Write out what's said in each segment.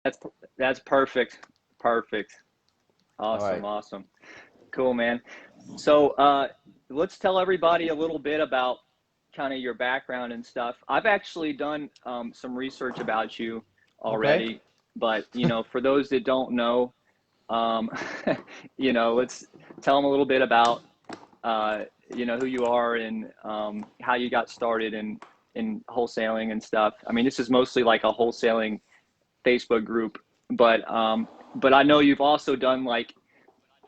That's that's perfect. Perfect. All Awesome. right. Awesome. Cool, man. So let's tell everybody a little bit about kind of your background and stuff. I've actually done some research about you Okay. already, but for those that don't know, um, let's tell them a little bit about who you are and how you got started in wholesaling and stuff. I mean, this is mostly like a wholesaling Facebook group, but I know you've also done like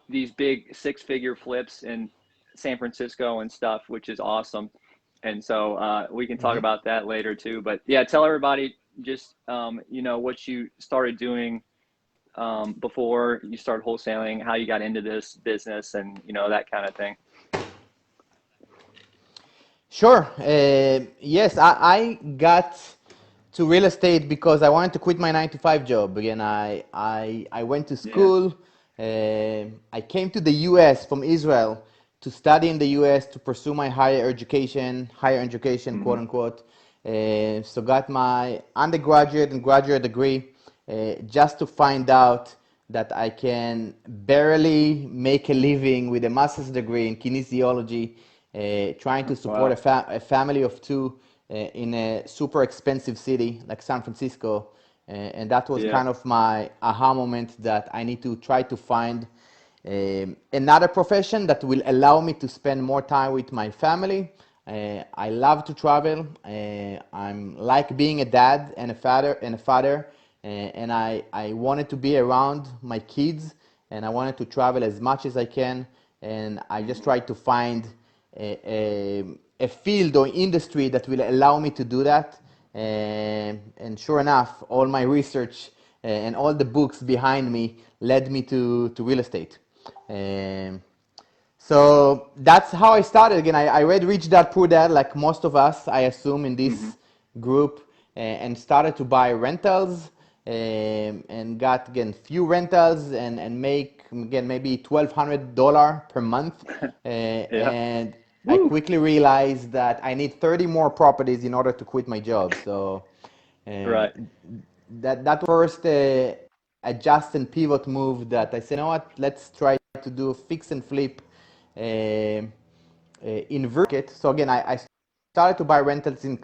these big six-figure flips in San Francisco and stuff, which is awesome. And so we can talk Mm-hmm. about that later too. But yeah, tell everybody just what you started doing before you started wholesaling, how you got into this business, and that kind of thing. Sure. Yes, I got to real estate because I wanted to quit my 9 to 5 job. Again, I went to Yeah. school. I came to the US from Israel to study in the US to pursue my higher education, quote Hmm. unquote. So got my undergraduate and graduate degree just to find out that I can barely make a living with a master's degree in kinesiology, trying to support Wow. a family of two in a super expensive city like San Francisco. And that was Yeah. kind of my aha moment that I need to try to find another profession that will allow me to spend more time with my family. I love to travel. I'm like being a dad and a father, and I wanted to be around my kids, and I wanted to travel as much as I can. And I just tried to find a field or industry that will allow me to do that. And sure enough, all my research and all the books behind me led me to real estate. Um, so that's how I started. Again, I read Rich Dad Poor Dad, like most of us, I assume, in Hmm. this group, and started to buy rentals, and got again few rentals and make again maybe $1,200 per month. Yeah. And I Woo. quickly realized that I need 30 more properties in order to quit my job. So uh, Right. that first adjust and pivot move that I said, you know what, let's try to do fix and flip in market. So again, I started to buy rentals in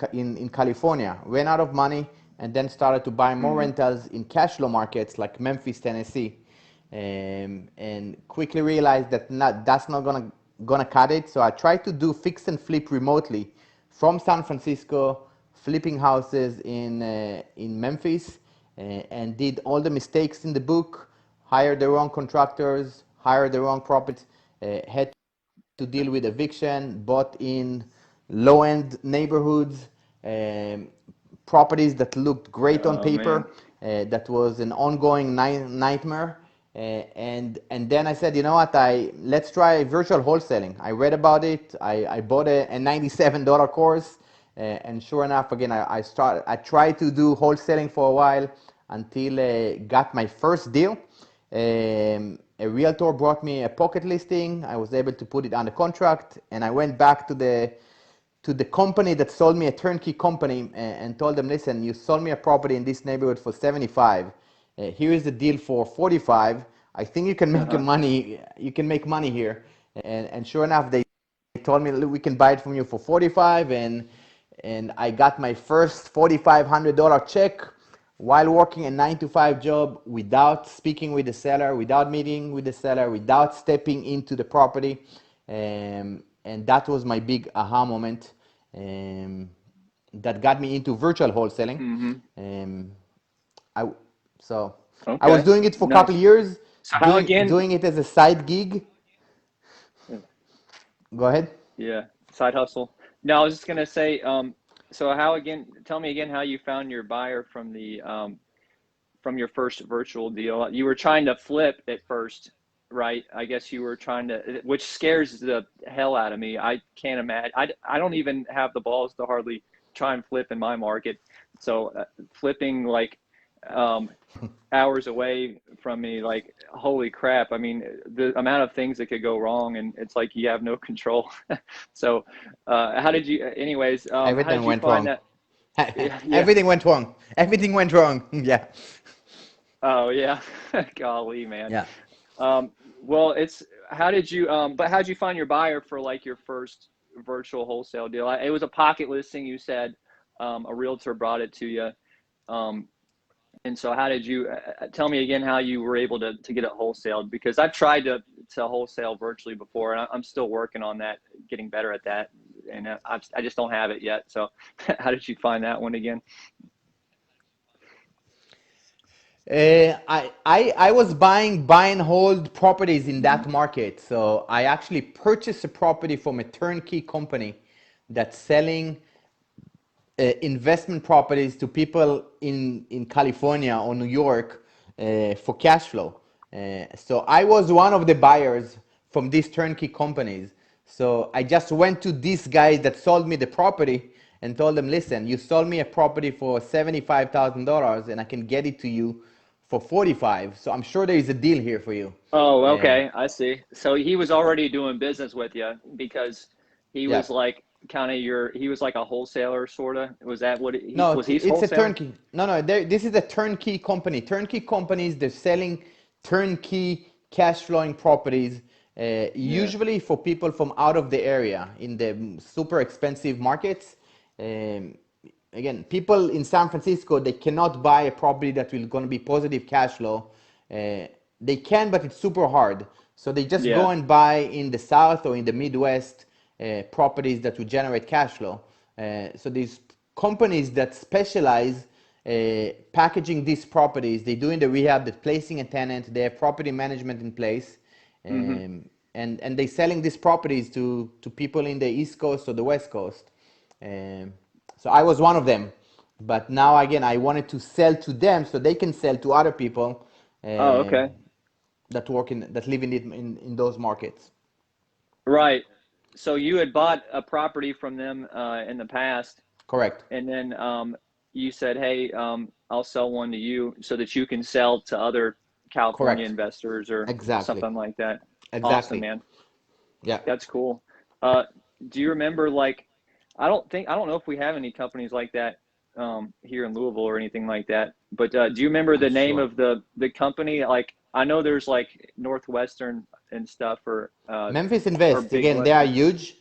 California, ran out of money, and then started to buy more Hmm. rentals in cash flow markets like Memphis, Tennessee, and quickly realized that that's not gonna cut it. So I tried to do fix and flip remotely from San Francisco, flipping houses in Memphis, and did all the mistakes in the book, hired the wrong contractors, hired the wrong properties, had to deal with eviction, bought in low-end neighborhoods, um, properties that looked great on Oh man. paper. That was an ongoing nightmare. And then I said, you know what? Let's try virtual wholesaling. I read about it. I bought a $97 course, and sure enough, again, I tried to do wholesaling for a while until got my first deal. A realtor brought me a pocket listing. I was able to put it under contract, and I went back to the company that sold me a turnkey company and told them, listen, you sold me a property in this neighborhood for 75. Here is the deal for 45. I think you can make a Uh-huh. money. You can make money here. And sure enough, they told me, "Look, we can buy it from you for 45, and I got my first $4,500 check while working a 9 to 5 job without speaking with the seller, without meeting with the seller, without stepping into the property. And that was my big aha moment, um, that got me into virtual wholesaling. Hmm. Um, I, so I was Okay. doing it for a couple Nice. years, So how doing again? doing it as a side gig. Go ahead. Yeah, side hustle. No, I was just gonna say, so how again, tell me again how you found your buyer from your first virtual deal. You were trying to flip at first, right? I guess you were trying to, which scares the hell out of me. I can't imagine. I don't even have the balls to hardly try and flip in my market. So flipping like um, hours away from me, like holy crap. I mean, the amount of things that could go wrong, and it's like you have no control. So, how did you, anyways, how Everything did you went find wrong. that? Yeah, yeah. Everything went wrong. Everything went wrong. Yeah. Oh yeah, golly, man. Yeah. Well, it's how did you but how did you find your buyer for like your first virtual wholesale deal? It was a pocket listing, you said. A realtor brought it to you. Um, and so how did you tell me again how you were able to get it wholesaled? Because I've tried to wholesale virtually before, and I'm still working on that, getting better at that, and I just don't have it yet. So how did you find that one again? I was buying buy and hold properties in Hmm. that market. So I actually purchased a property from a turnkey company that's selling investment properties to people in California or New York for cash flow. So I was one of the buyers from these turnkey companies. So I just went to these guys that sold me the property and told them, listen, you sold me a property for $75,000 and I can get it to you for 45. So I'm sure there is a deal here for you. Oh, Uh, okay, I see. So he was already doing business with you because he yeah. was like kind of he was like a wholesaler sort of. Was that what he No, was? He's it's a wholesaling? turnkey. No, no, this is a turnkey company. Turnkey companies, they're selling turnkey cash flowing properties, Yeah. usually for people from out of the area in the super expensive markets. Um, Again, people in San Francisco, they cannot buy a property that will going to be positive cash flow. Uh, they can, but it's super hard. So they just go Yeah. and buy in the South or in the Midwest properties that will generate cash flow. So these companies that specialize packaging these properties, they're doing the rehab, they're placing a tenant, they have property management in place, Hmm. and they're selling these properties to people in the East Coast or the West Coast. Um, so I was one of them. But now again, I wanted to sell to them so they can sell to other people Oh, uh, okay. that live in those markets. Right. So you had bought a property from them in the past, Correct. and then you said, "Hey, I'll sell one to you so that you can sell to other California Correct. investors or Exactly. something like that." Awesome, Exactly. man. Yeah. That's cool. Uh, do you remember like I don't know if we have any companies like that here in Louisville or anything like that. But do you remember I'm the name sure. of the company? Like I know there's like Northwestern and stuff Memphis or Invest, Big again, they are Western. huge.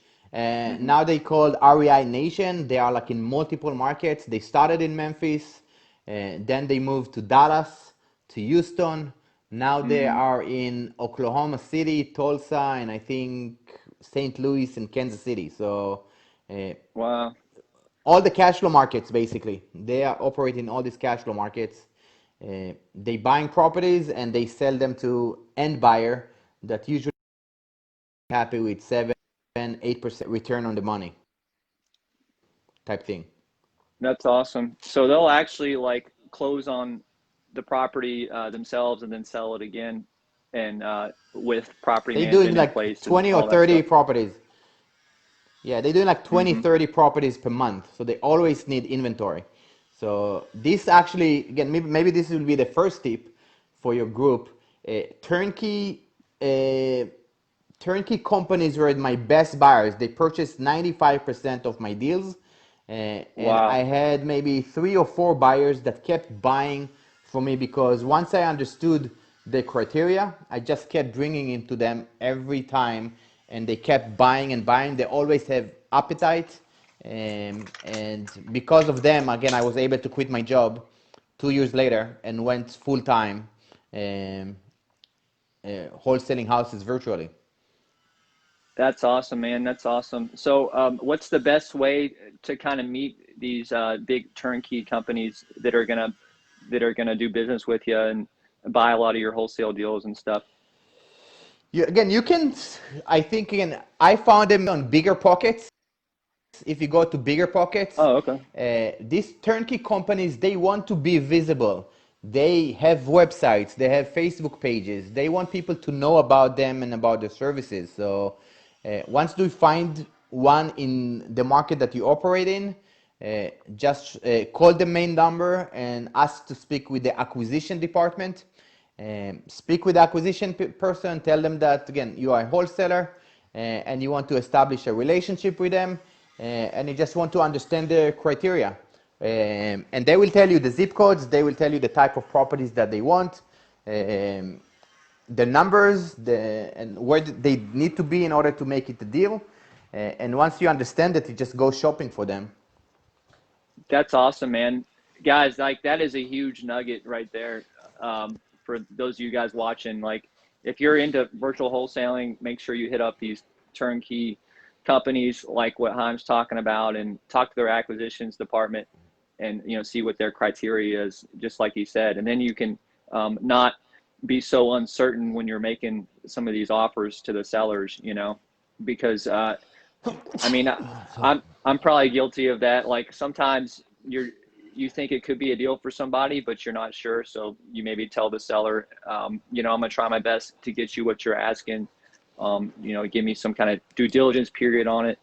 Hmm. Now they called REI Nation. They are like in multiple markets. They started in Memphis, then they moved to Dallas, to Houston. Now they Hmm. are in Oklahoma City, Tulsa, and I think St. Louis and Kansas City. So uh, Wow, all the cash flow markets, basically, they are operating all these cash flow markets. They buying properties and they sell them to end buyer that usually happy with 7, 8% return on the money type thing. that's awesome. So they'll actually like close on the property themselves and then sell it again, and with property They doing management in like place and 20 or all that 30 stuff. properties. Yeah, they're doing like 20, Hmm. 30 properties per month. So they always need inventory. So this actually, again, maybe this will be the first tip for your group. Uh, turnkey companies were my best buyers. They purchased 95% of my deals. And I Wow. had maybe 3 or 4 buyers that kept buying for me because once I understood the criteria, I just kept bringing it to them every time, and they kept buying and buying. They always have appetite, and because of them, again, I was able to quit my job 2 years later and went full time, um, wholesaling houses virtually. That's awesome, man. That's awesome. So, what's the best way to kind of meet these big turnkey companies that are gonna do business with you and buy a lot of your wholesale deals and stuff? Again, you can. I think again, I found them on bigger pockets. If you go to bigger pockets, Oh, okay. these turnkey companies, they want to be visible. They have websites, they have Facebook pages. They want people to know about them and about their services. So once you find one in the market that you operate in, just call the main number and ask to speak with the acquisition department. Speak with the acquisition person, tell them that again you are a wholesaler and you want to establish a relationship with them, and you just want to understand the criteria. And they will tell you the zip codes, they will tell you the type of properties that they want, um, the numbers, and where they need to be in order to make it a deal. And once you understand it, you just go shopping for them. That's awesome, man. Guys, like that is a huge nugget right there. For those of you guys watching, like if you're into virtual wholesaling, make sure you hit up these turnkey companies like what Haim's talking about and talk to their acquisitions department and see what their criteria is, just like he said. And then you can not be so uncertain when you're making some of these offers to the sellers, because I mean, So, I'm probably guilty of that. Like sometimes you think it could be a deal for somebody, but you're not sure. So you maybe tell the seller, I'm gonna try my best to get you what you're asking. Give me some kind of due diligence period on it,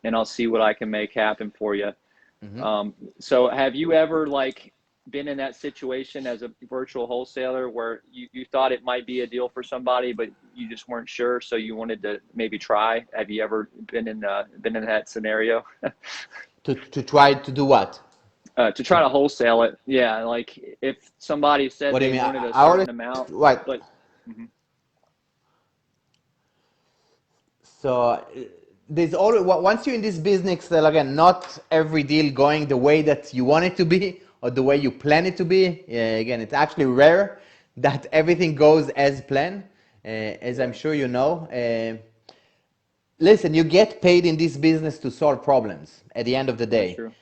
and I'll see what I can make happen for you. mhm. So have you ever like been in that situation as a virtual wholesaler where you thought it might be a deal for somebody, but you just weren't sure, so you wanted to maybe try? Have you ever been in that scenario? To try to do what? To try To, to wholesale it? Yeah, like if somebody said what do you they mean? wanted a I always certain amount, what? but mhm. So there's always once you're in this business, again, not every deal going the way that you want it to be or the way you plan it to be. Again, it's actually rare that everything goes as planned, as I'm Yeah, sure you know. Listen, you get paid in this business to solve problems at the end of the that's day. true.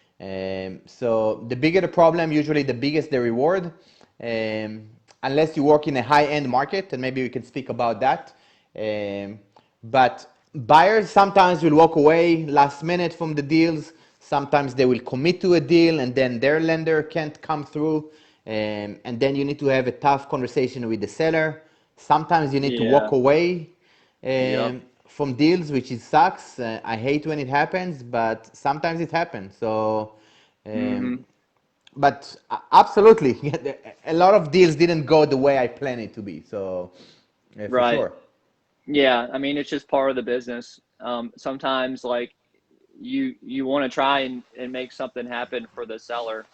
So the bigger the problem, usually the biggest the reward. Um, Unless you work in a high-end market, and maybe we can speak about that. But buyers sometimes will walk away last minute from the deals. Sometimes they will commit to a deal and then their lender can't come through. And then you need to have a tough conversation with the seller. Sometimes you need to walk Yeah. away Yep. from deals, which is sucks. I hate when it happens, but sometimes it happens. So, um, Hmm. but absolutely, a lot of deals didn't go the way I planned it to be. So, for Right. sure. Yeah. I mean, it's just part of the business. Sometimes like you want to try and make something happen for the seller,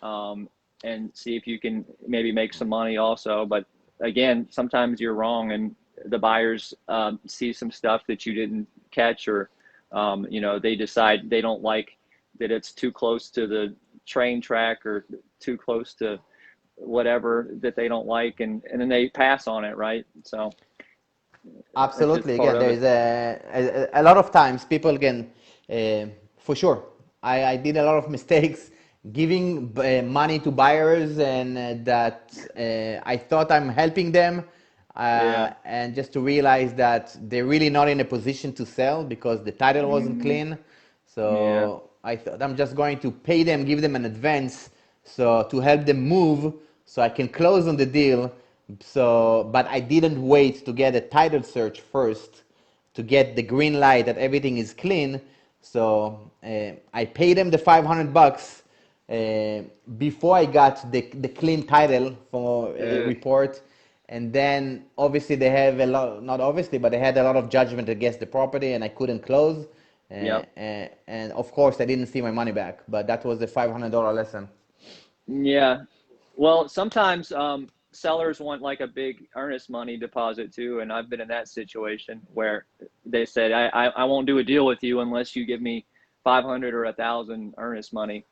um, and see if you can maybe make some money also. But again, sometimes you're wrong, and the buyers see some stuff that you didn't catch, or they decide they don't like that it's too close to the train track or too close to whatever that they don't like, and then they pass on it, right? So it's just Absolutely. part Again, of there it. is a lot of times people can, for sure. I did a lot of mistakes giving money to buyers, and that I thought I'm helping them, Yeah. and just to realize that they're really not in a position to sell because the title wasn't Hmm. clean. Yeah. So I thought I'm just going to pay them, give them an advance, so to help them move, so I can close on the deal. So, but I didn't wait to get a title search first to get the green light that everything is clean. So I paid them the $500 before I got the clean title for Ugh. report. And then obviously they have a lot, not obviously, but they had a lot of judgment against the property and I couldn't close. Yep. And of course I didn't see my money back, but that was a $500 lesson. Yeah. Well, sometimes sellers want like a big earnest money deposit too, and I've been in that situation where they said, I won't do a deal with you unless you give me 500 or 1,000 earnest money.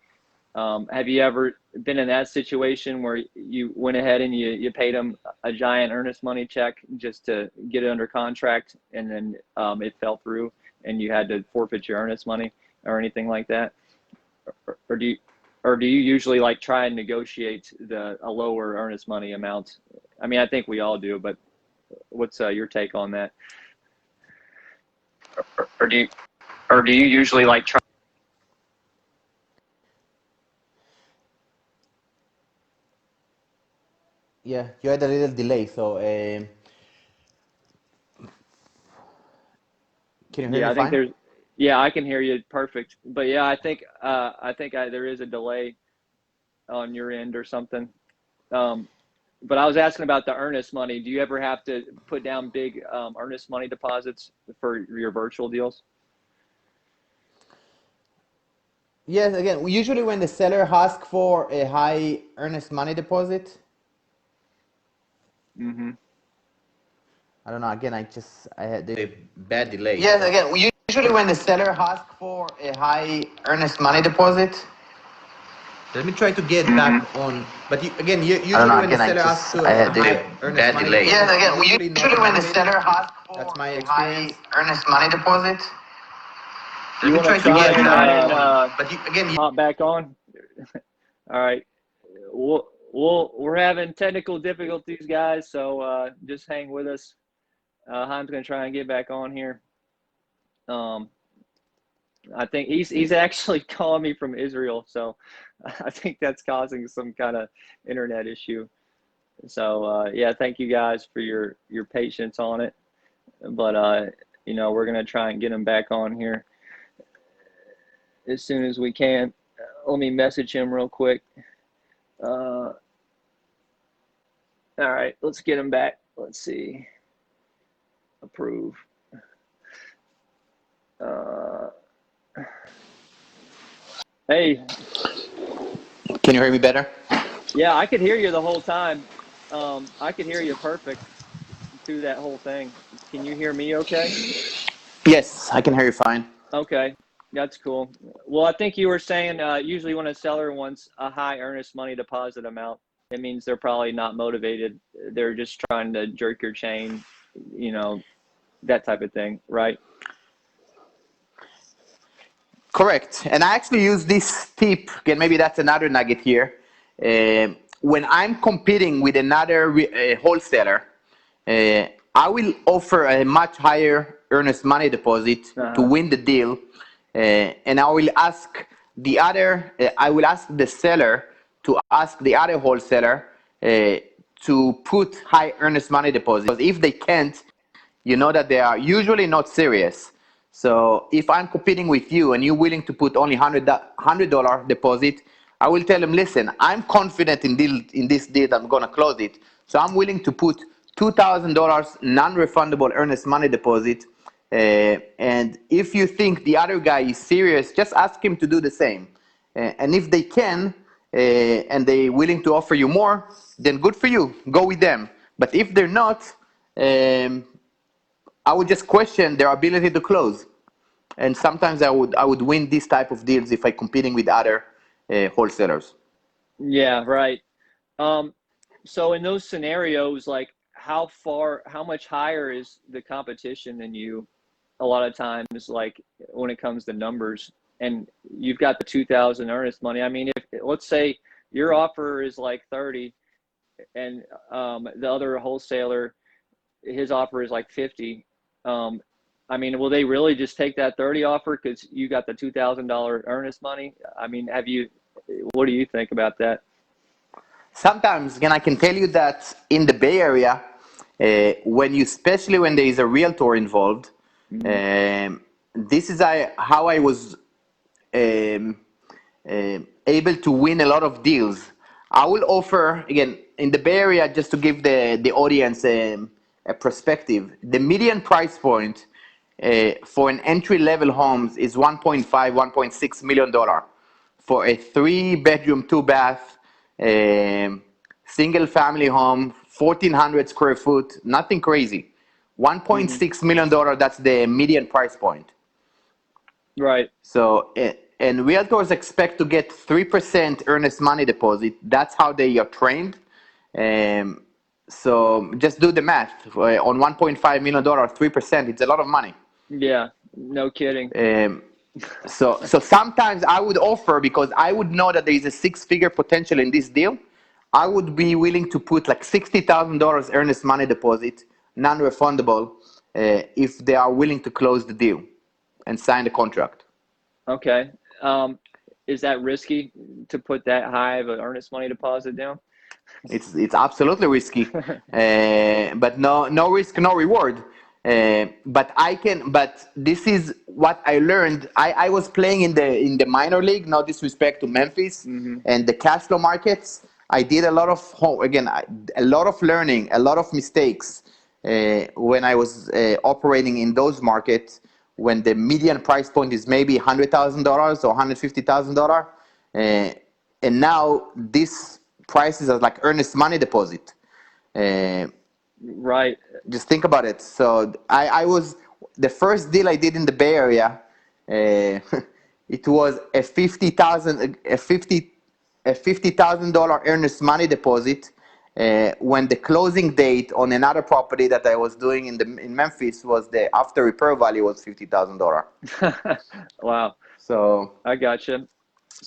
Have you ever been in that situation where you went ahead and you paid them a giant earnest money check just to get it under contract, and then it fell through and you had to forfeit your earnest money or anything like that? Or do you usually like try and negotiate a lower earnest money amount? I mean, I think we all do, but what's your take on that? Or do you usually like try? Yeah, you had a little delay, so can you hear me Yeah, I think fine? there's. Yeah, I can hear you perfect. But yeah, there is a delay on your end or something. Um, but I was asking about the earnest money. Do you ever have to put down big earnest money deposits for your virtual deals? Yes, again, usually when the seller asks for a high earnest money deposit, Mm-hmm. I don't know. Again, I had a bad delay. Yes, So again, usually when the seller asks for a high earnest money deposit, let me try to get mm-hmm. back on. But I don't usually know, when the again, seller asks to I a had high a earnest bad money delay. Yes, deposit, again, usually not usually when the motivated. seller asks That's for my a high experience. earnest money deposit, let You me want to try to try get and back on. But again, hop back on? All right. We're having technical difficulties, guys. So just hang with us. Haim's gonna try and get back on here. Um, I think he's actually calling me from Israel, so I think that's causing some kind of internet issue. So yeah, thank you guys for your patience on it. But we're gonna try and get him back on here as soon as we can. Let me message him real quick. All right, let's get him back. Let's see. Approve. Uh, hey, Can you hear me better? yeah, I could hear you the whole time. I could hear you perfect through that whole thing. Can you hear me okay? Yes, I can hear you fine. Okay, that's cool. Well, I think you were saying usually when a seller wants a high earnest money deposit amount, it means they're probably not motivated. They're just trying to jerk your chain, you know, that type of thing, right? Correct. And I actually use this tip. Again, maybe that's another nugget here. When I'm competing with another wholesaler, I will offer a much higher earnest money deposit to Uh-huh. win the deal, and I will ask the seller to ask the other wholesaler to put high earnest money deposit. Because if they can't, you know that they are usually not serious. So if I'm competing with you and you're willing to put only $100 deposit, I will tell them, listen, I'm confident in this deal, I'm gonna close it. So I'm willing to put $2,000 non-refundable earnest money deposit. And if you think the other guy is serious, just ask him to do the same. And if they can, and they're willing to offer you more, then good for you, go with them. But if they're not, um, I would just question their ability to close. And sometimes I would win these type of deals if I'm competing with other wholesalers. Yeah, right. Um, so in those scenarios, like how much higher is the competition than you a lot of times, like when it comes to numbers, and you've got the 2000 earnest money. I mean, if let's say your offer is like 30 and the other wholesaler, his offer is like 50. Um, I mean, will they really just take that 30 offer because you got the $2,000 earnest money? I mean, what do you think about that? Sometimes, again, I can tell you that in the Bay Area, especially when there is a realtor involved, Mm-hmm. this is how I was um, able to win a lot of deals. I will offer, again, in the Bay Area, just to give the audience a perspective, the median price point for an entry level homes is 1.5, $1.6 million for a 3 bedroom, 2 bath, single family home, 1,400 square foot, nothing crazy. Mm-hmm. $1.6 million, that's the median price point. Right. So, and realtors expect to get 3% earnest money deposit. That's how they are trained. Um, so just do the math. On $1.5 million, 3%, it's a lot of money. Yeah. No kidding. Um, so sometimes I would offer, because I would know that there is a six-figure potential in this deal. I would be willing to put like $60,000 earnest money deposit, non-refundable, if they are willing to close the deal and sign the contract. Okay. Is that risky to put that high of an earnest money deposit down? It's absolutely risky, but no risk, no reward. But this is what I learned. I was playing in the minor league. No disrespect to Memphis Mm-hmm. and the cash flow markets. I did a lot of a lot of learning, a lot of mistakes when I was operating in those markets, when the median price point is maybe $100,000 or $150,000, and now this prices are like earnest money deposit. Uh, Right. just think about it. So I was the first deal I did in the Bay Area. It was a $50,000 earnest money deposit. When the closing date on another property that I was doing in Memphis was the after repair value was $50,000. Wow. So I gotcha.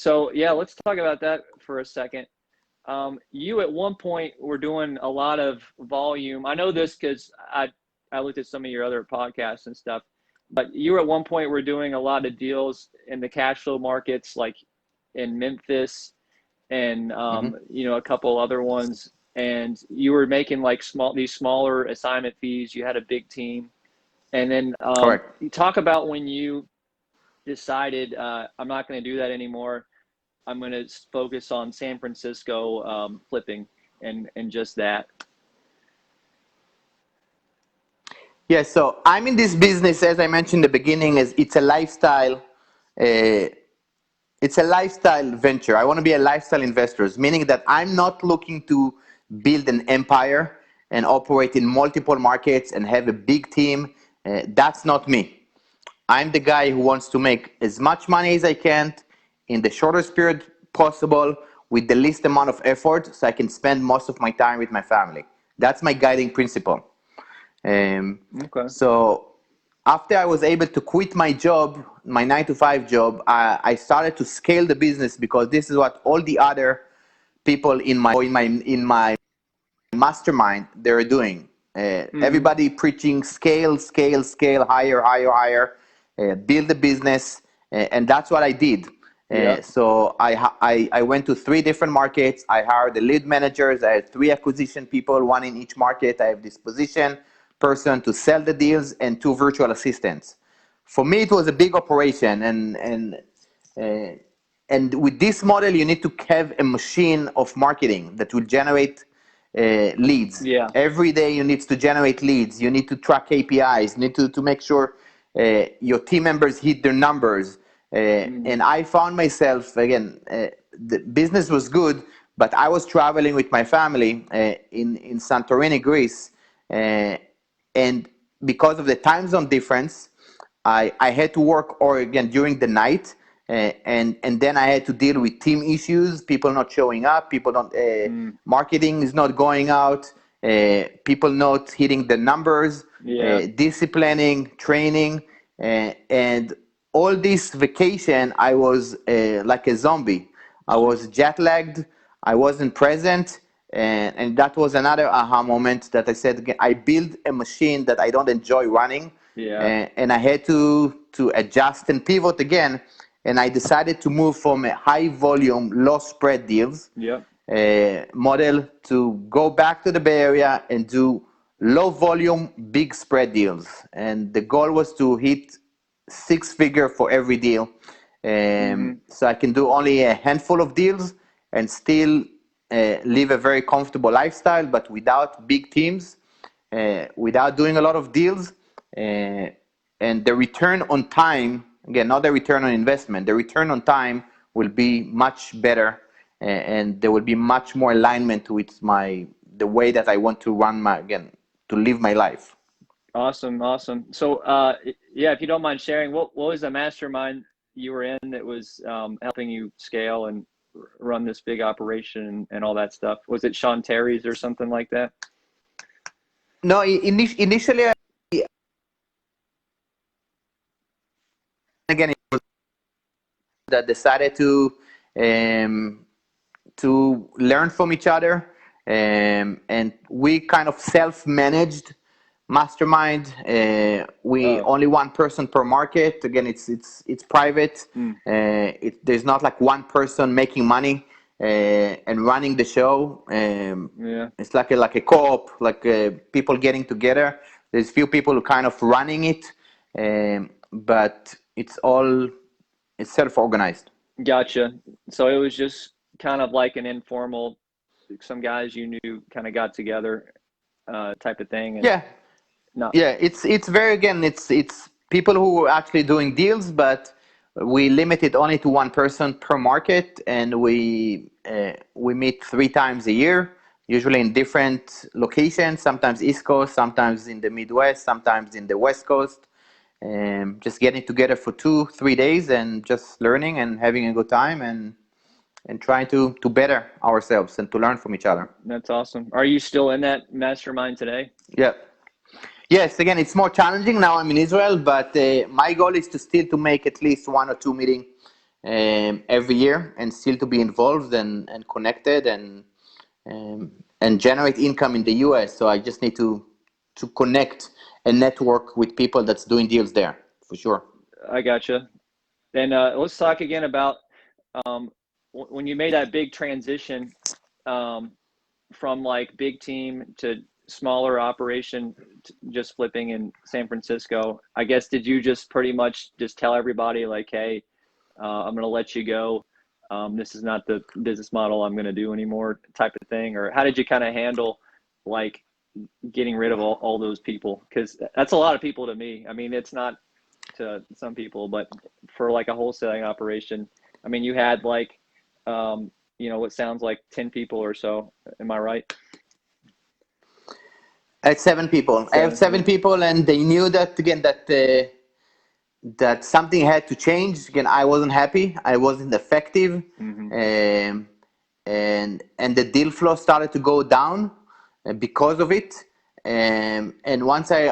So yeah, let's talk about that for a second. You at one point were doing a lot of volume. I know this because I looked at some of your other podcasts and stuff. But you at one point were doing a lot of deals in the cash flow markets, like in Memphis and mhm, a couple other ones. And you were making like these smaller assignment fees. You had a big team, and then correct. you talk about when you decided I'm not going to do that anymore. I'm going to focus on San Francisco flipping and just that. Yeah, so I'm in this business, as I mentioned in the beginning, is it's a lifestyle. Uh, it's a lifestyle venture. I want to be a lifestyle investor, meaning that I'm not looking to build an empire and operate in multiple markets and have a big team. That's not me. I'm the guy who wants to make as much money as I can in the shortest period possible with the least amount of effort so I can spend most of my time with my family. That's my guiding principle. Um, Okay. so after I was able to quit my job, my 9 to 5 job, I started to scale the business because this is what all the other people in my mastermind they're doing. Mm-hmm. Everybody preaching scale, scale, scale, higher, higher, higher, build the business, and that's what I did. Yep. So I went to 3 different markets. I hired the lead managers. I had 3 acquisition people, one in each market. I have this position person to sell the deals and 2 virtual assistants. For me, it was a big operation, uh, and with this model, you need to have a machine of marketing that will generate leads. Yeah. Every day you need to generate leads. You need to track KPIs. You need to make sure your team members hit their numbers. Mm-hmm. And I found myself, again, the business was good, but I was traveling with my family in Santorini, Greece. And because of the time zone difference, I had to work or again during the night, and then I had to deal with team issues, people not showing up, people don't Mm. marketing is not going out, people not hitting the numbers, Yeah. disciplining, training, and all this vacation I was like a zombie. I was jet lagged. I wasn't present, and that was another aha moment that I said again, I built a machine that I don't enjoy running, Yeah. and I had to adjust and pivot again, and I decided to move from a high volume, low spread deals Yep. model to go back to the Bay Area and do low volume, big spread deals. And the goal was to hit 6 figure for every deal. Mm-hmm. So I can do only a handful of deals and still live a very comfortable lifestyle, but without big teams, without doing a lot of deals. Uh, and the return on time, again, not the return on investment, the return on time will be much better, and there will be much more alignment with the way that I want to run to live my life. Awesome. Awesome. So, yeah, if you don't mind sharing, what was the mastermind you were in that was helping you scale and run this big operation and all that stuff? Was it Sean Terry's or something like that? No, initially, again, it was that decided um, to learn from each other, and we kind of self-managed mastermind. We Oh. only one person per market. Again, it's private. Mm. There's not like one person making money and running the show. Yeah. It's like a co-op, like people getting together. There's few people who kind of running it, but it's self-organized. Gotcha. So it was just kind of like an informal, some guys you knew kind of got together type of thing and Yeah, not. yeah. It's very again. It's people who were actually doing deals, but we limit it only to one person per market, and we meet 3 times a year, usually in different locations, sometimes East Coast, sometimes in the Midwest, sometimes in the West Coast. Just getting together for 2-3 days and just learning and having a good time and trying to better ourselves and to learn from each other. That's awesome. Are you still in that mastermind today? Yeah. Yes, again, it's more challenging now. I'm in Israel, but my goal is to still to make at least 1 or 2 meetings every year, and still to be involved and connected and generate income in the US. So I just need to connect and network with people that's doing deals there, for sure. I gotcha. And let's talk again about um, when you made that big transition um, from like big team to smaller operation, to just flipping in San Francisco. I guess did you just pretty much just tell everybody like, hey, I'm going to let you go. This is not the business model I'm going to do anymore, type of thing? Or how did you kind of handle like getting rid of all those people? Because that's a lot of people to me. I mean, it's not to some people, but for like a wholesaling operation, I mean, you had like, what sounds like 10 people or so. Am I right? I had 7 people. I have Seven. seven Yeah. people, and they knew that again that something had to change. Again, I wasn't happy. I wasn't effective, Mm-hmm. and the deal flow started to go down because of it. And once I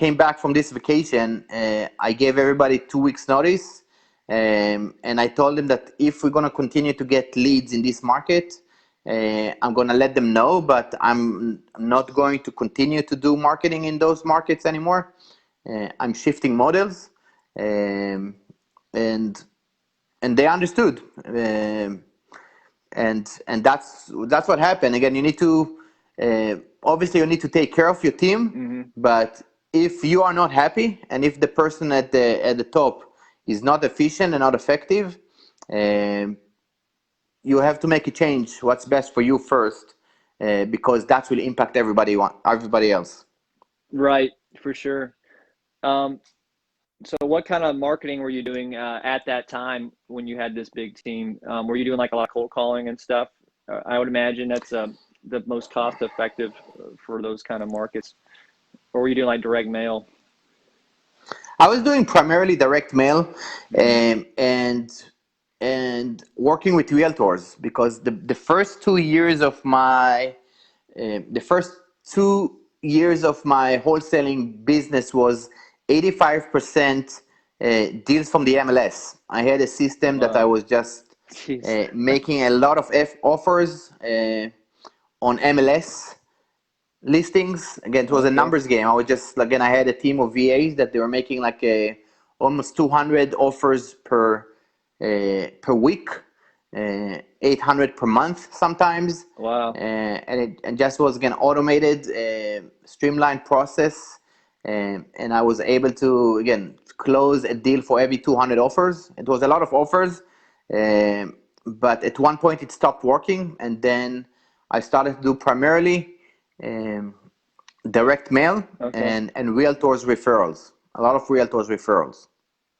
came back from this vacation, I gave everybody 2 weeks notice, and I told them that if we're gonna continue to get leads in this market, I'm gonna let them know, but I'm not going to continue to do marketing in those markets anymore. I'm shifting models, um, and and they understood, and that's what happened. Again, you need to obviously you need to take care of your team, Mm-hmm. but if you are not happy and if the person at the top is not efficient and not effective, um, you have to make a change. What's best for you first, because that will impact everybody else. Right, for sure. Um, so what kind of marketing were you doing at that time when you had this big team? Were you doing like a lot of cold calling and stuff? I would imagine that's the most cost effective for those kind of markets. Or were you doing like direct mail? I was doing primarily direct mail, Mm-hmm. and working with realtors, because the first 2 years of my the first 2 years of my wholesaling business was 85% deals from the MLS. I had a system that I Wow. was just Jeez. making a lot of offers on MLS listings. Again, it was a Okay. numbers game. I was just, again, I had a team of VAs that they were making like almost 200 offers per week, 800 per month sometimes. Wow. And it just was, again, automated, streamlined process. And I was able to, again, close a deal for every 200 offers. It was a lot of offers, but at one point it stopped working, and then I started to do primarily um, direct mail Okay. and realtors referrals. A lot of realtors referrals.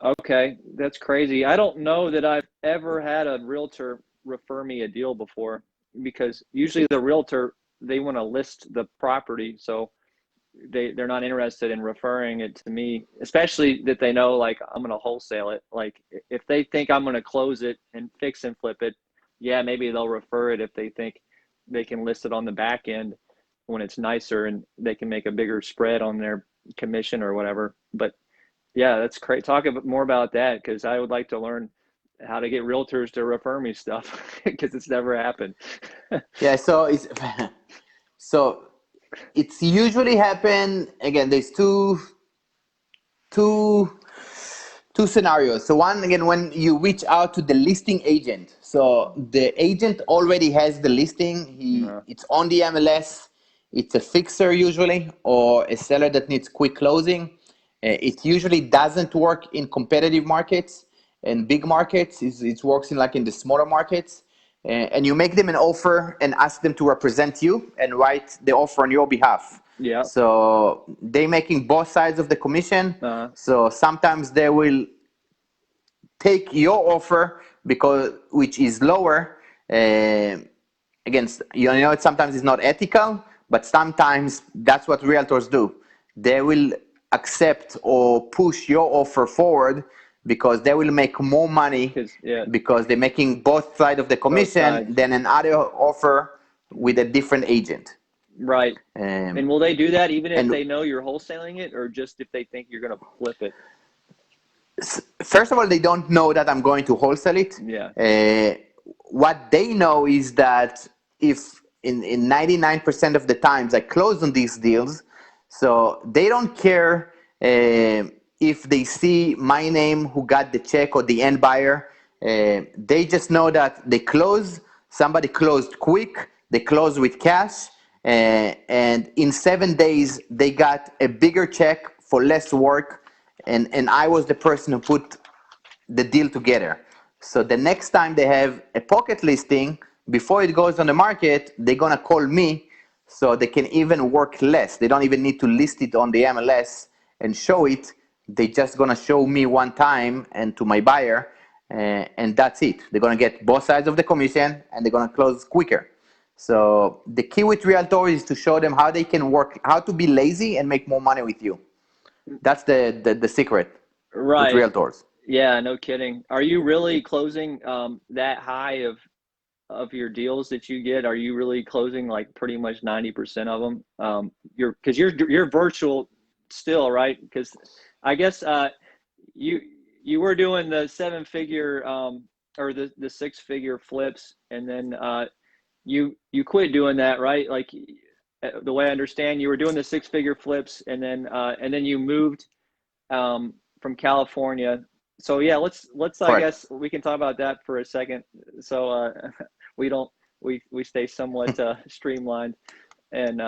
Okay. That's crazy. I don't know that I've ever had a realtor refer me a deal before, because usually the realtor, they want to list the property. So they're not interested in referring it to me, especially that they know like I'm going to wholesale it. Like if they think I'm going to close it and fix and flip it, yeah, maybe they'll refer it if they think they can list it on the back end when it's nicer and they can make a bigger spread on their commission or whatever. But yeah, that's great. Talk a bit more about that, because I would like to learn how to get realtors to refer me stuff because it's never happened. Yeah, so it's usually happen. Again, there's two two scenarios. So one, again, when you reach out to the listing agent, so the agent already has the listing. Uh, It's on the MLS. It's a fixer usually, or a seller that needs quick closing. It usually doesn't work in competitive markets and big markets. It works in like in the smaller markets. and you make them an offer and ask them to represent you and write the offer on your behalf. Yeah. So they making both sides of the commission. Uh, So sometimes they will take your offer because which is lower. Again, sometimes it's not ethical, but sometimes that's what realtors do. They will accept or push your offer forward because they will make more money yeah, because they're making both sides of the both commission sides. than another offer with a different agent. Right. Um, And will they do that even if and they know you're wholesaling it, or just if they think you're going to flip it? First of all, they don't know that I'm going to wholesale it. Yeah. What they know is that if in 99% of the times I close on these deals, so they don't care if they see my name who got the check or the end buyer. They just know that they close, somebody closed quick, they closed with cash, and in 7 days they got a bigger check for less work, and I was the person who put the deal together. So the next time they have a pocket listing, before it goes on the market, they're gonna call me so they can even work less. They don't even need to list it on the MLS and show it. They just gonna show me one time and to my buyer, and that's it. They're gonna get both sides of the commission and they're gonna close quicker. So the key with realtors is to show them how they can work, how to be lazy and make more money with you. That's the secret with Right. realtors. Yeah, no kidding. Are you really closing that high of your deals that you get? Are you really closing like pretty much 90% of them? You're virtual still, right? Because I guess you you were doing the seven figure or the six figure flips, and then you quit doing that, right? Like the way I understand, you were doing the six figure flips, and then you moved from California. So yeah, let's I Correct. guess we can talk about that for a second. So we don't we stay somewhat streamlined, and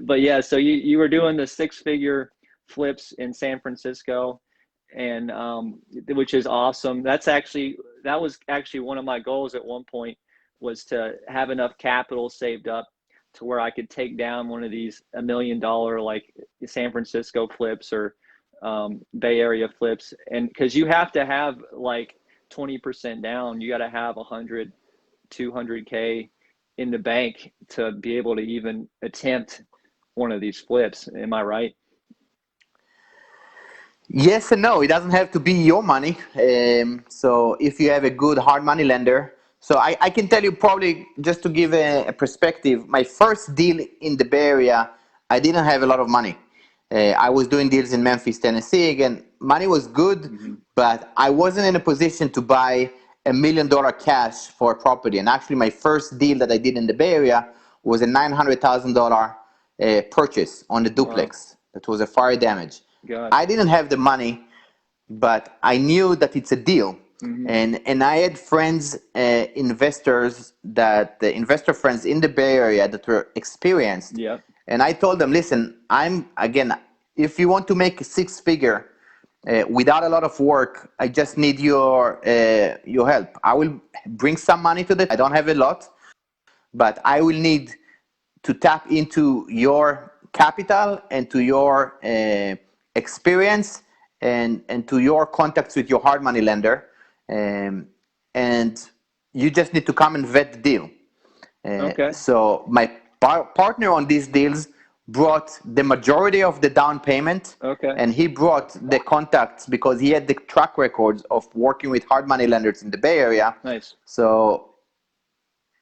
but yeah, so you were doing the six figure flips in San Francisco, and which is awesome. That was actually one of my goals at one point, was to have enough capital saved up to where I could take down one of these $1 million like San Francisco flips or Bay Area flips. And because you have to have like 20% down, you got to have 100, 200K in the bank to be able to even attempt one of these flips. Am I right? Yes and no. It doesn't have to be your money. So if you have a good hard money lender, so I can tell you probably just to give a perspective. My first deal in the Bay Area, I didn't have a lot of money. I was doing deals in Memphis, Tennessee. Again, money was good, Mm-hmm. but I wasn't in a position to buy $1 million cash for a property. And actually, my first deal that I did in the Bay Area was a $900,000 purchase on the Wow. duplex. That was a fire damage. God. I didn't have the money, but I knew that it's a deal. Mm-hmm. And I had friends, investors, that the investor friends in the Bay Area that were experienced. Yep. And I told them, listen, if you want to make a six figure without a lot of work, I just need your help. I will bring some money to that. I don't have a lot, but I will need to tap into your capital and to your experience and to your contacts with your hard money lender. And you just need to come and vet the deal. Okay. So my partner on these deals brought the majority of the down payment, Okay. and he brought the contacts because he had the track records of working with hard money lenders in the Bay Area. Nice. So,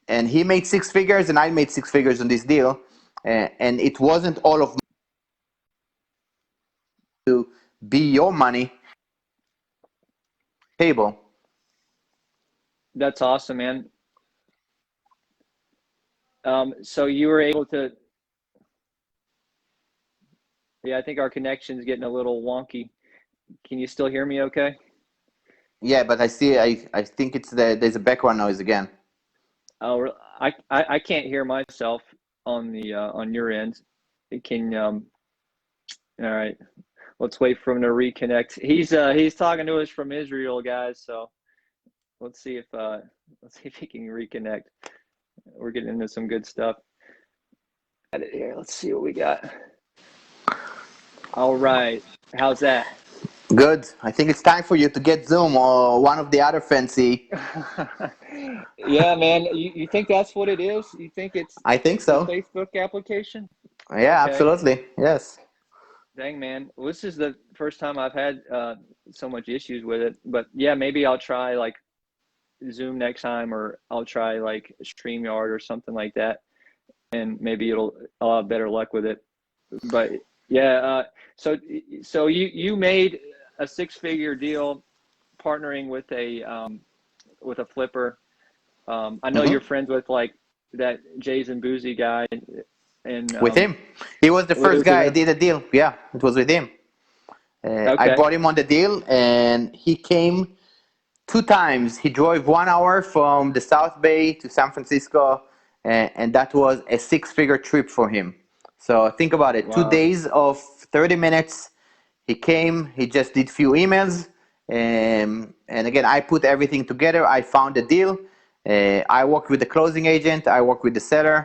and he made six figures and I made six figures on this deal. And it wasn't all of to be your money table. That's awesome, man. So you were able to, yeah, I think our connection's getting a little wonky. Can you still hear me okay? Yeah, but I think there's a background noise again. Oh, I can't hear myself on your end. It can all right. Let's wait for him to reconnect. He's talking to us from Israel, guys, so let's see if he can reconnect. We're getting into some good stuff. Got it here. Let's see what we got. All right. How's that? Good. I think it's time for you to get Zoom or one of the other fancy. Yeah, man. You think that's what it is? You think I think the so. Facebook application? Yeah, Okay. absolutely. Yes. Dang, man. Well, this is the first time I've had so much issues with it. But yeah, maybe I'll try like Zoom next time, or I'll try like StreamYard or something like that, and maybe I'll have better luck with it. But yeah, so you made a six-figure deal partnering with a flipper. I know you're Hmm. friends with like that Jason Boozy guy, and With him. He was the it first was with guy I him. did a deal. Yeah, it was with him. I Okay. brought him on the deal, and he came two times. He drove 1 hour from the South Bay to San Francisco, and that was a six-figure trip for him. So think about it, two Wow. days of 30 minutes. He came, he just did few emails, and again, I put everything together. I found a deal. I worked with the closing agent, I worked with the seller,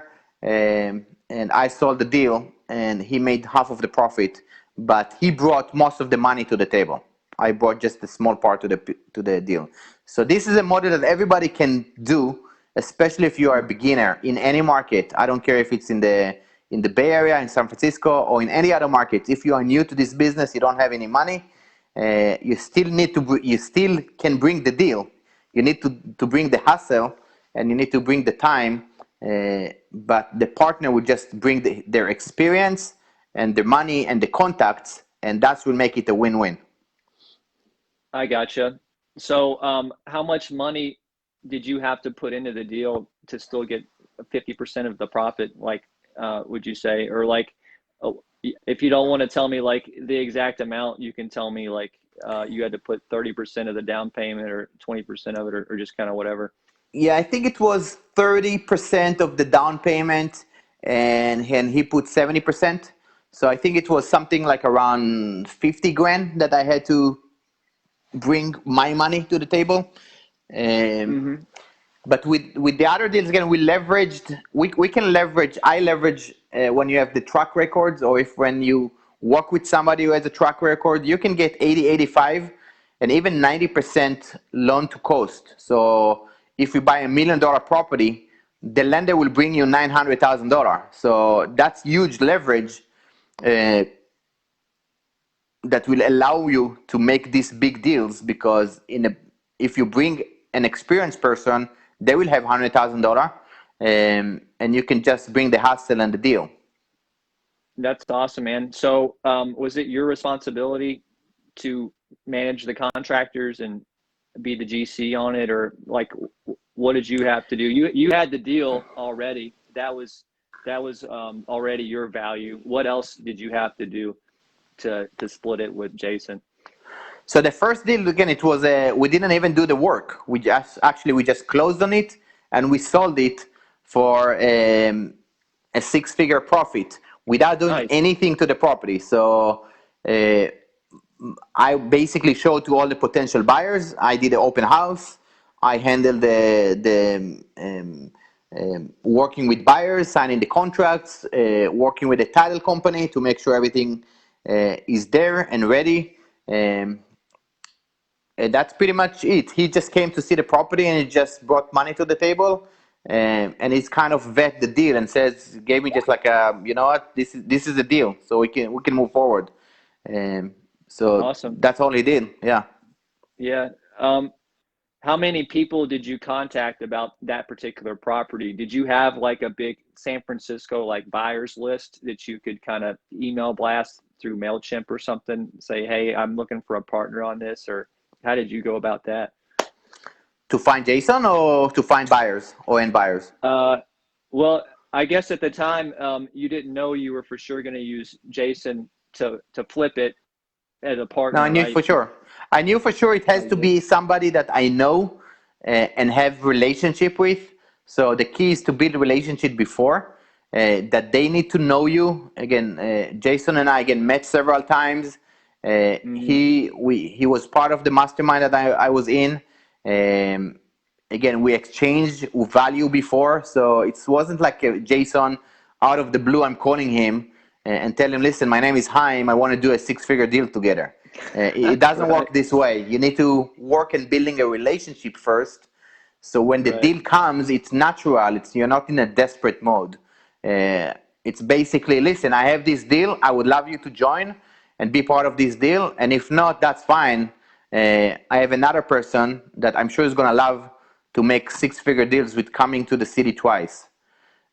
and I sold the deal, and he made half of the profit, but he brought most of the money to the table. I brought just a small part to the deal. So this is a model that everybody can do, especially if you are a beginner in any market. I don't care if it's in the Bay Area, in San Francisco, or in any other market. If you are new to this business, you don't have any money, you still can bring the deal. You need to bring the hustle, and you need to bring the time, but the partner will just bring their experience and the money and the contacts, and that will make it a win-win. I gotcha. So, how much money did you have to put into the deal to still get 50% of the profit? Like, would you say, or like, if you don't want to tell me like the exact amount, you can tell me like you had to put 30% of the down payment or 20% of it, or just kind of whatever. Yeah, I think it was 30% of the down payment, and he put 70%. So I think it was something like around 50 grand that I had to bring my money to the table. Um, Mm-hmm. but with the other deals, again, we can leverage. I leverage when you have the track records, or if when you work with somebody who has a track record, you can get 80, 85, and even 90% loan to cost. So if you buy $1 million property, the lender will bring you $900,000. So that's huge leverage uh, that will allow you to make these big deals, because if you bring an experienced person, they will have $100,000, and you can just bring the hustle and the deal. That's awesome, man. So, was it your responsibility to manage the contractors and be the GC on it, or like what did you have to do? You had the deal already. That was already your value. What else did you have to do to split it with Jason? So the first deal, again, it was we didn't even do the work. We just closed on it, and we sold it for a six-figure profit without doing Nice. anything to the property. So uh, I basically showed to all the potential buyers. I did an open house. I handled the working with buyers, signing the contracts, working with the title company to make sure everything is there and ready. Um, and that's pretty much it. He just came to see the property, and he just brought money to the table, and he's kind of vet the deal and gave me just like you know what, this is a deal, so we can move forward. Um, so Awesome. that's all he did. Yeah. Yeah. How many people did you contact about that particular property? Did you have like a big San Francisco like buyers list that you could kind of email blast through MailChimp or something? Say, hey, I'm looking for a partner on this, or how did you go about that? To find Jason, or to find buyers or end buyers? Uh, well, I guess at the time you didn't know you were for sure going to use Jason to flip it as a No, I partner, knew right? for sure. I knew for sure it Oh, has you to did. be somebody that I know and have relationship with. So the key is to build a relationship before that they need to know you. Again, Jason and I again met several times. Mm-hmm. He was part of the mastermind that I was in. again, we exchanged value before, so it wasn't like a Jason out of the blue. I'm calling him and tell him, listen, my name is Haim. I want to do a six-figure deal together. It doesn't Right. work this way. You need to work in building a relationship first. So when the Right. deal comes, it's natural. You're not in a desperate mode. Uh, it's basically, listen, I have this deal. I would love you to join and be part of this deal. And if not, that's fine. I have another person that I'm sure is going to love to make six-figure deals with coming to the city twice.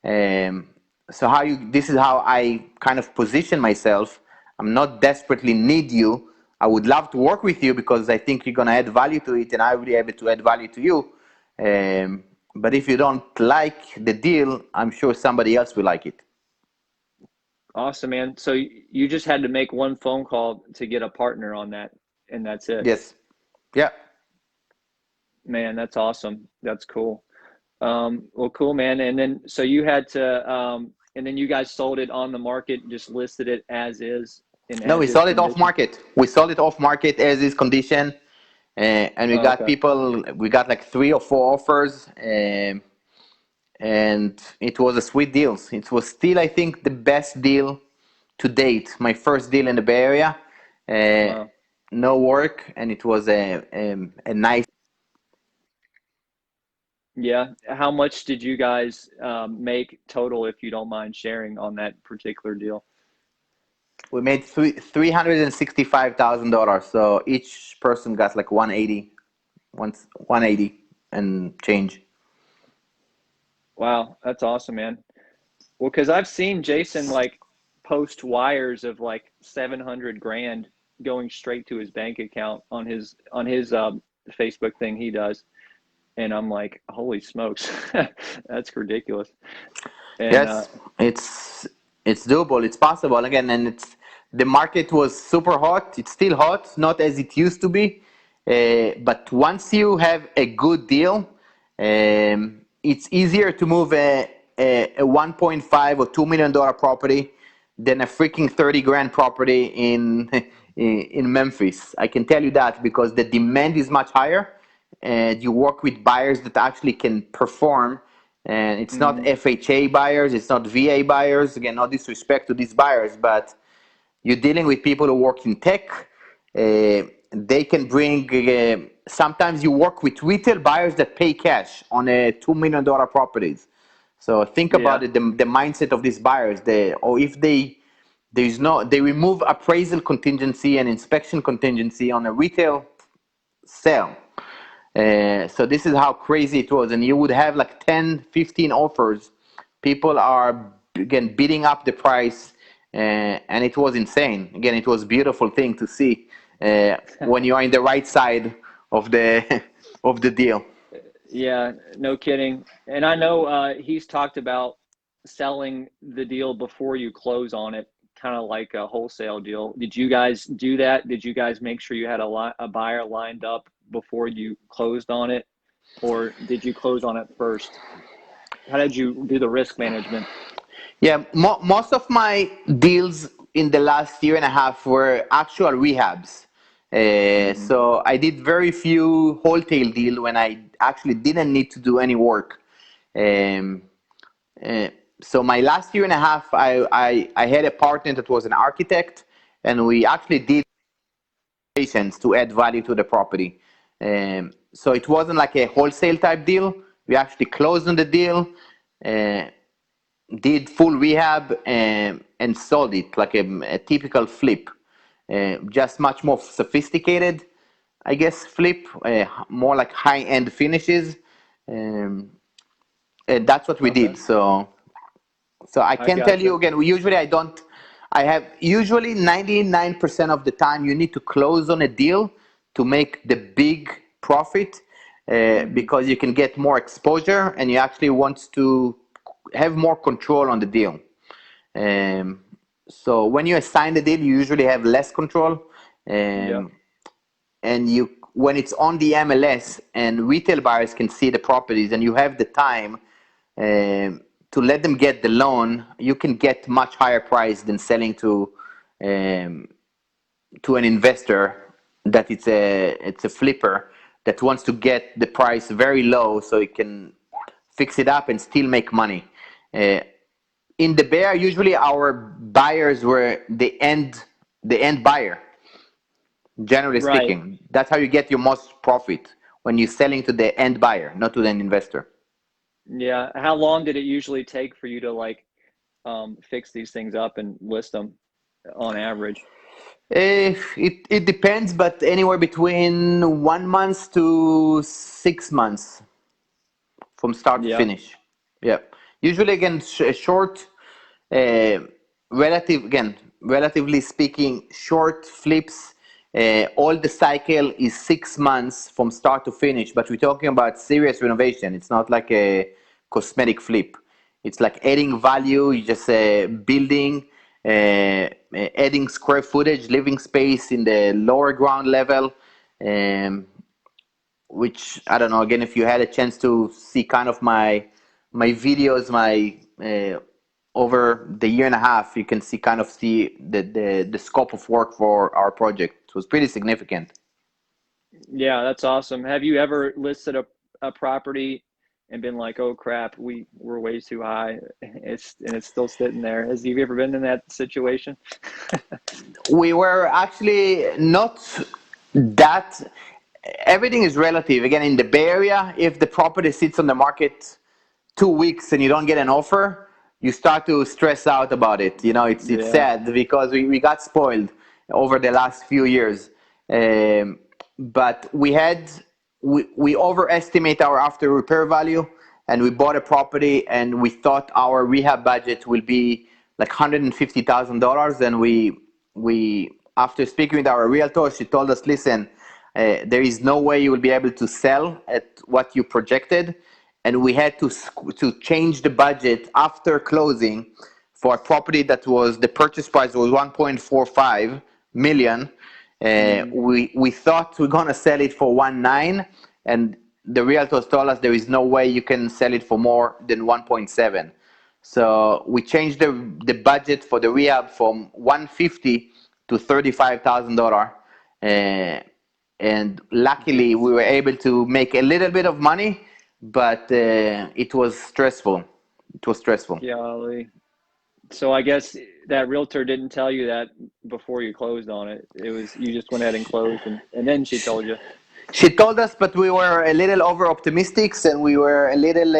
Um, so this is how I kind of position myself. I'm not desperately need you. I would love to work with you because I think you're going to add value to it and I will be able to add value to you. But if you don't like the deal, I'm sure somebody else will like it. Awesome, man. So you just had to make one phone call to get a partner on that, and that's it. Yes. Yeah. Man, that's awesome. That's cool. Well, cool, man. And then so you had to, and then you guys sold it on the market, just listed it as is in No, we as is sold it off condition. market. We sold it off market as is condition. And we Oh, got okay. people, we got like 3 or 4 offers. And it was a sweet deal. It was still, I think, the best deal to date. My first deal in the Bay Area. Uh, Wow. no work, and it was a nice. Yeah. How much did you guys make total, if you don't mind sharing, on that particular deal? We made $365,000. So each person got like 180 and change. Wow, that's awesome, man. Well, because I've seen Jason like post wires of like 700 grand going straight to his bank account on his Facebook thing he does, and I'm like, holy smokes, that's ridiculous. And Yes, it's doable. It's possible again, and it's the market was super hot. It's still hot, not as it used to be. But once you have a good deal, it's easier to move a 1.5 or $2 million property than a freaking 30 grand property in in Memphis. I can tell you that because the demand is much higher, and you work with buyers that actually can perform, and it's not mhm, FHA buyers, it's not VA buyers. Again, no disrespect to these buyers, but you're dealing with people who work in tech. They can bring. Sometimes you work with retail buyers that pay cash on a $2 million properties. So think about yeah, it. The mindset of these buyers. Or if they remove appraisal contingency and inspection contingency on a retail sale. So this is how crazy it was, and you would have like 10, 15 offers. People are again bidding up the price, and it was insane. Again, it was a beautiful thing to see when you are in the right side of the of the deal. yeah, no kidding. And I know he's talked about selling the deal before you close on it, kind of like a wholesale deal. Did you guys do that? Did you guys make sure you had a buyer lined up before you closed on it, or did you close on it first? How did you do the risk management? Yeah, most of my deals in the last year and a half were actual rehabs. Hmm. So I did very few wholesale deal when I actually didn't need to do any work. Um, uh, so my last year and a half, I had a partner that was an architect, and we actually did patients to add value to the property. So it wasn't like a wholesale type deal. We actually closed on the deal. Uh, did full rehab and sold it like a typical flip, just much more sophisticated, I guess, flip, more like high end finishes. Um, and that's what we Okay, did. So I I can tell you gotcha. again, usually I don't, I have usually 99% of the time you need to close on a deal to make the big profit, Hmm. because you can get more exposure and you actually want to have more control on the deal. Um, so when you assign the deal, you usually have less control. Yep. Um, and you when it's on the MLS and retail buyers can see the properties and you have the time to let them get the loan, you can get much higher price than selling um, to an investor that it's a flipper that wants to get the price very low so it can fix it up and still make money. Uh, in the Bay Area, usually our buyers were the end buyer. Generally Right. speaking, that's how you get your most profit when you're selling to the end buyer, not to the investor. Yeah. How long did it usually take for you to like fix these things up and list them on average? It depends, but anywhere between 1 month to 6 months from start to Yeah. finish. Yeah. Usually, again, short, uh, relatively speaking, short flips. All the cycle is 6 months from start to finish, but we're talking about serious renovation. It's not like a cosmetic flip. It's like adding value. You just building, adding square footage, living space in the lower ground level. Um, which I don't know. Again, if you had a chance to see kind of my videos, my over the year and a half, you can see the scope of work for our project. It was pretty significant. Yeah, that's awesome. Have you ever listed a property and been like, "Oh crap, we're way too high." It's still sitting there. Have you ever been in that situation? We were actually not that. Everything is relative. Again, in the Bay Area, if the property sits on the market 2 weeks and you don't get an offer, you start to stress out about it. It's Yeah. sad because we got spoiled over the last few years. But we overestimate our after repair value, and we bought a property and we thought our rehab budget will be like $150,000. And we after speaking with our realtor, she told us, listen, there is no way you will be able to sell at what you projected, and we had to change the budget after closing for a property that was the purchase price was 1.45 million. Mm. We thought we're gonna sell it for 1.9, and the realtors told us there is no way you can sell it for more than 1.7. So we changed the budget for the rehab from 150 to $35,000. And luckily we were able to make a little bit of money, but it was stressful. It was stressful. Golly. So I guess that realtor didn't tell you that before you closed on it. It was you just went ahead and closed, and then she told you. She told us, but we were a little over optimistic and we were a little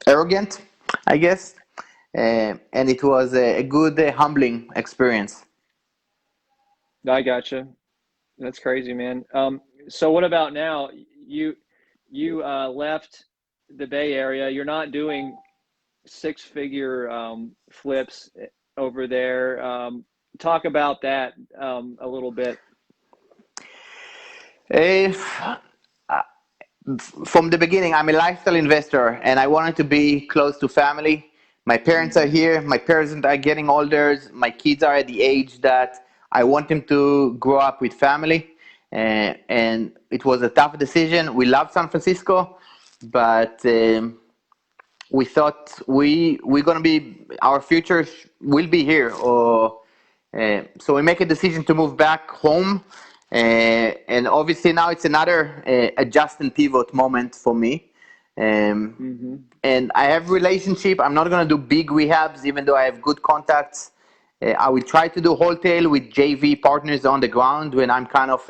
arrogant, I guess. And it was a good, humbling experience. I gotcha. That's crazy, man. So what about now? You you left the Bay Area. You're not doing six-figure flips over there. Talk about that a little bit. Uh, from the beginning, I'm a lifestyle investor and I wanted to be close to family. My parents are Hmm. here. My parents are getting older. My kids are at the age that I want them to grow up with family. And it was a tough decision. We love San Francisco, but we thought we're gonna be our future will be here. Or so we make a decision to move back home, and obviously now it's another adjust and pivot moment for me. Um, Hmm. and I have relationship. I'm not gonna do big rehabs, even though I have good contacts. I will try to do wholesale with JV partners on the ground when I'm kind of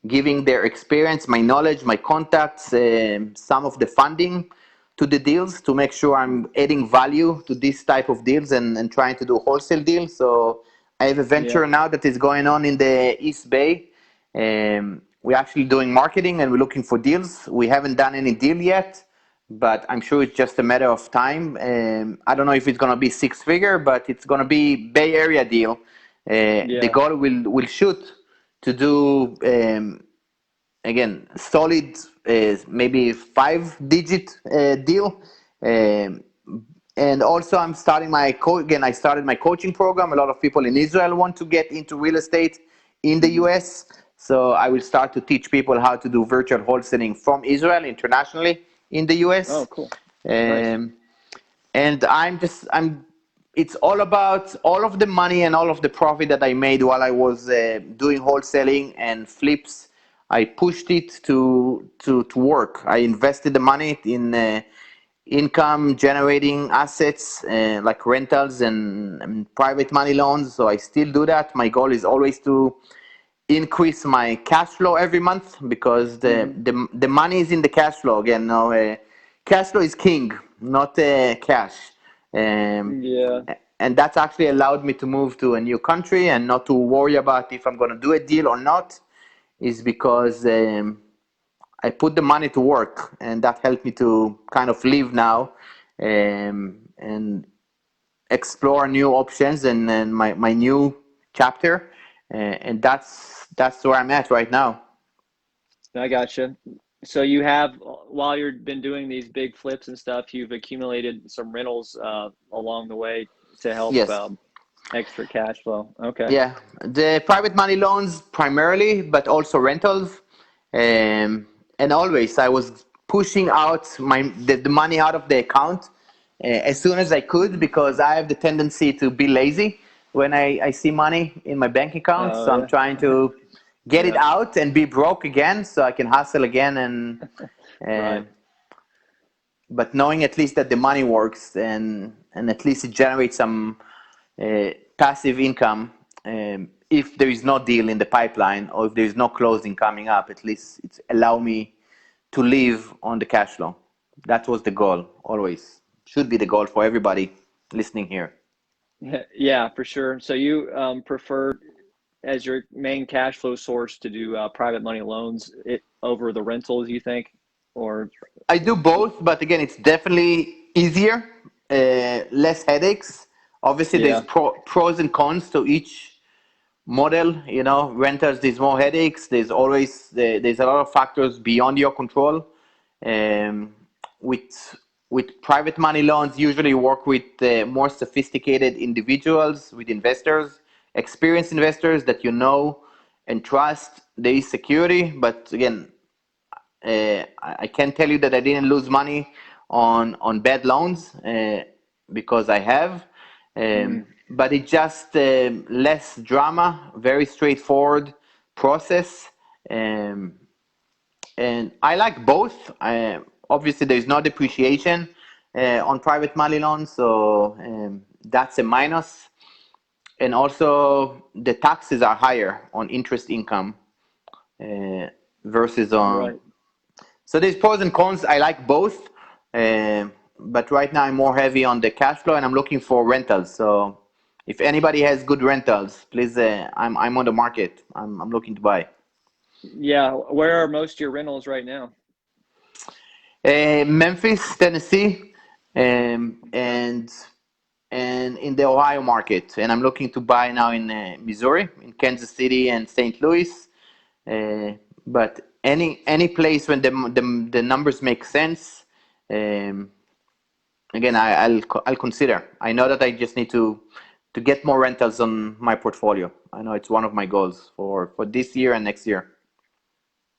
giving their experience, my knowledge, my contacts, some of the funding to the deals to make sure I'm adding value to this type of deals and trying to do wholesale deals. So I have a Yeah. venture now that is going on in the East Bay. We're actually doing marketing and we're looking for deals. We haven't done any deal yet, but I'm sure it's just a matter of time. I don't know if it's going to be six figure, but it's going to be Bay Area deal. The Yeah. goal will shoot to do again solid maybe 5 digit deal. Um, and also I'm starting again I started my coaching program. A lot of people in Israel want to get into real estate in the Hmm. US, so I will start to teach people how to do virtual wholesaling from Israel internationally in the Oh, US. cool. Nice. um, and I'm it's all about all of the money and all of the profit that I made while I was doing wholesaling and flips. I pushed it to work. I invested the money in income generating assets like rentals and private money loans. So I still do that. My goal is always to increase my cash flow every month because Hmm. the money is in the cash flow. Again, no, cash flow is king, not cash. Um, Yeah. and that's actually allowed me to move to a new country and not to worry about if I'm going to do a deal or not, is because I put the money to work, and that helped me to kind of live now and explore new options and my new chapter. And that's where I'm at right now. I gotcha. So you have, while you've been doing these big flips and stuff, you've accumulated some rentals along the way to help Yes. extra cash flow. Okay. Yeah, the private money loans primarily, but also rentals. And always I was pushing out the money out of the account as soon as I could because I have the tendency to be lazy when I see money in my bank account. Oh So I'm yeah. trying to get it Yeah. out and be broke again so I can hustle again and uh, Right. but knowing at least that the money works and at least it generates some passive income if there is no deal in the pipeline or if there is no closing coming up, at least it's allow me to live on the cash flow. That was the goal, always should be the goal for everybody listening here. Yeah, for sure. So you prefer as your main cash flow source to do private money loans over the rentals, you think? Or I do both, but again, it's definitely easier, less headaches. Obviously, there's yeah. pros and cons to each model. Renters, there's more headaches. There's a lot of factors beyond your control. um, with private money loans, usually you work with more sophisticated individuals, with investors, experienced investors that you know and trust. There is security, but again, I can tell you that I didn't lose money on bad loans because I have. Mm, But it's just less drama, very straightforward process. Um, and I like both. Obviously, there is no depreciation on private money loans, so that's a minus. And also, the taxes are higher on interest income uh, versus on. right. So there's pros and cons. I like both, but right now I'm more heavy on the cash flow, and I'm looking for rentals. So if anybody has good rentals, please, I'm on the market. I'm looking to buy. Yeah. Where are most of your rentals right now? Memphis, Tennessee, Okay. and in the Ohio market. And I'm looking to buy now in Missouri, in Kansas City and St. Louis. Uh, but any place when the numbers make sense, um, again, I'll consider. I know that I just need to get more rentals on my portfolio. I know it's one of my goals for this year and next year.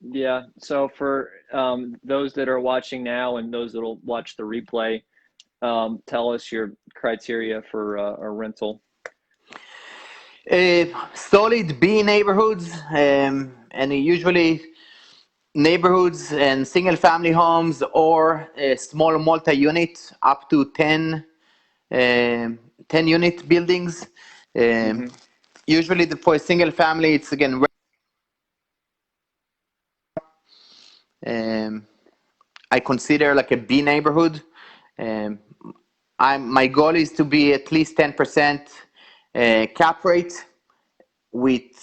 Yeah. So for those that are watching now and those that'll watch the replay, tell us your criteria for a rental. Solid B neighborhoods, and usually neighborhoods and single family homes or a small multi-unit up to 10 unit buildings. Um, Hmm. Usually for a single family, it's again, um, I consider like a B neighborhood. Um, my goal is to be at least 10% cap rate with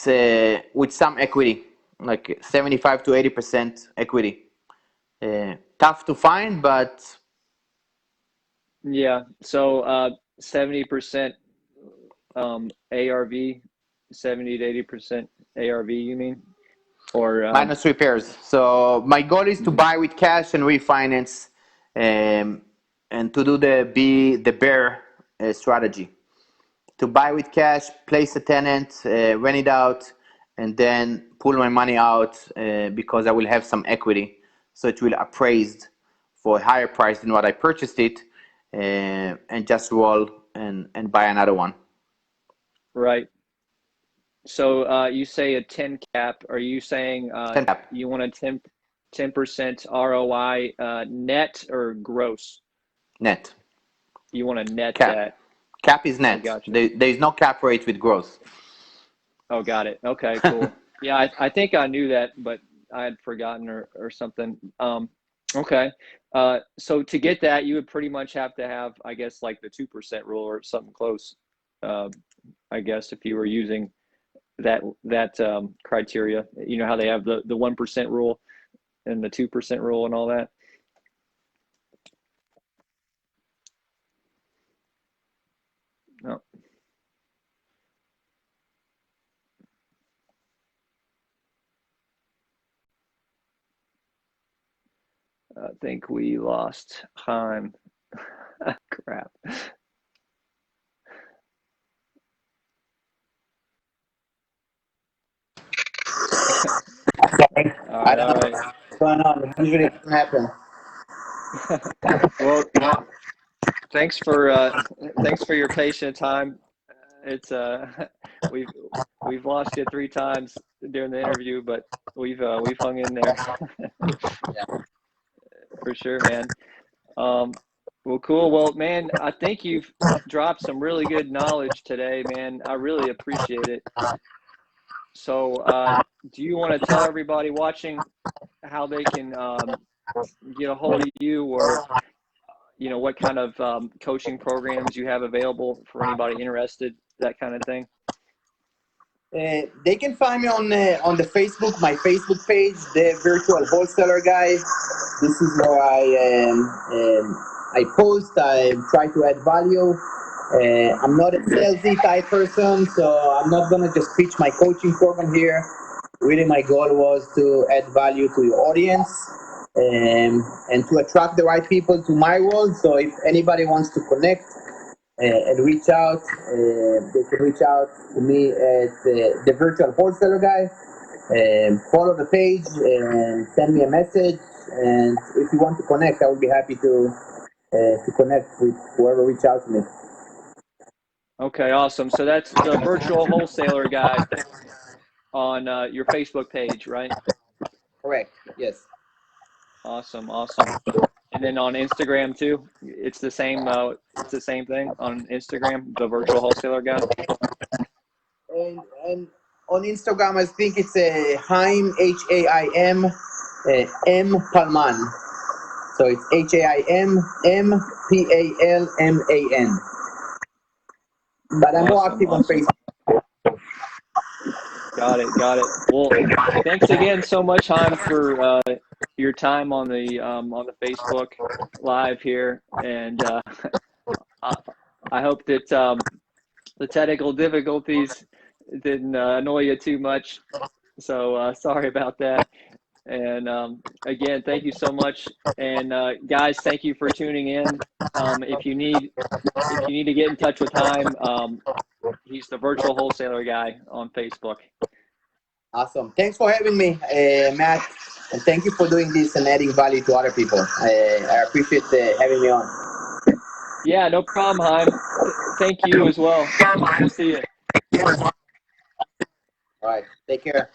some equity, like 75 to 80% equity. Tough to find, but Yeah. So 70% ARV, 70 to 80% ARV, you mean? Or minus repairs. So my goal is to mhm. buy with cash and refinance, um, and to do the bear strategy. To buy with cash, place a tenant, rent it out, and then pull my money out because I will have some equity, so it will appraised for a higher price than what I purchased it, and just roll and buy another one. Right. So you say a 10 cap. Are you saying 10 cap. you want a 10% ROI net or gross? Net. You want to net Cap. that. Cap is I net. got you. There's no cap rate with gross. Oh, got it. Okay, cool. Yeah, I think I knew that, but I had forgotten or something. Okay. So to get that, you would pretty much have to have, I guess, like the 2% rule or something close. I guess if you were using that criteria, you know how they have the 1% rule and the 2% rule and all that. No. I think we lost Haim. Crap. All I right, don't all know right. what's going on. It usually doesn't happen. Well, thanks for your patience, Haim. It's we've we've lost you 3 times during the interview, but we've hung in there for sure, man. Well, cool. Well, man, I think you've dropped some really good knowledge today, man. I really appreciate it. So, do you want to tell everybody watching how they can get a hold of you, or what kind of coaching programs you have available for anybody interested, that kind of thing? They can find me on the Facebook, my Facebook page, the Virtual Wholesaler Guy. This is where I post. I try to add value. I'm not a salesy type person, so I'm not gonna just pitch my coaching program here. Really, my goal was to add value to your audience and to attract the right people to my world. So if anybody wants to connect and reach out, they can reach out to me at the Virtual Wholesaler Guy. Follow the page and send me a message. And if you want to connect, I would be happy to connect with whoever reach out to me. Okay, awesome. So that's the Virtual Wholesaler Guy on your Facebook page, right? Correct. Yes. Awesome, awesome. And then on Instagram too, it's the same. It's the same thing on Instagram, the Virtual Wholesaler Guy. And on Instagram, I think it's a Haim, Haim, M Palman. So it's HAIM, MPALMAN. But I'm more Awesome, active on awesome. Facebook. Got it, got it. Well, thanks again so much, Haim, for your time on the Facebook Live here, and I hope that the technical difficulties didn't annoy you too much. So sorry about that. And again, thank you so much. And guys, thank you for tuning in. If you need to get in touch with Haim, he's the Virtual Wholesaler Guy on Facebook. Awesome. Thanks for having me, Matt. And thank you for doing this and adding value to other people. I appreciate having me on. Yeah, no problem, Haim. Thank you as well. We'll see you. All right. Take care.